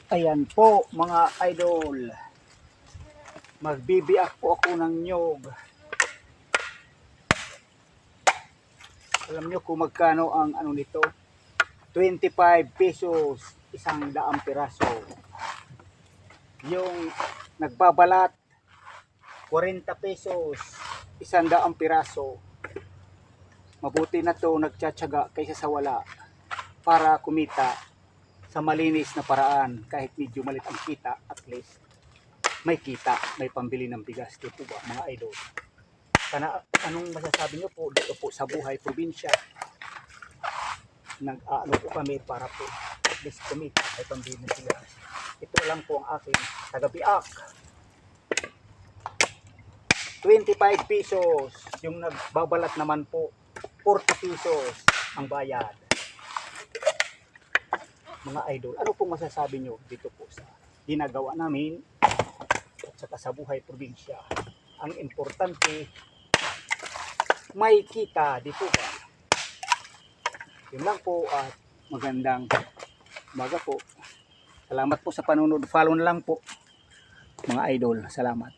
Ayan po mga idol, magbibiyak po ako ng nyog. Alam nyo kung magkano ang ano nito? 25 pesos, 100 piraso. Yung nagbabalat, 40 pesos, 100 piraso. Mabuti na to nagtsatsaga kaysa sa wala para kumita sa malinis na paraan. Kahit medyo malit ang kita, at least may kita, may pambili ng bigas. Dito ba mga idol? Anong masasabi nyo po dito po sa buhay probinsya? Nag-aano po kami para po at least kumita, may pambili ng bigas. Ito lang po ang aking taga-biak. 25 pesos. Yung nagbabalat naman po, 40 pesos ang bayad. Mga idol, ano pong masasabi nyo dito po sa ginagawa namin at saka sa buhay probinsya? Ang importante, may kita dito ba? Yun lang po at magandang umaga po. Salamat po sa panunod. Follow na lang po mga idol. Salamat.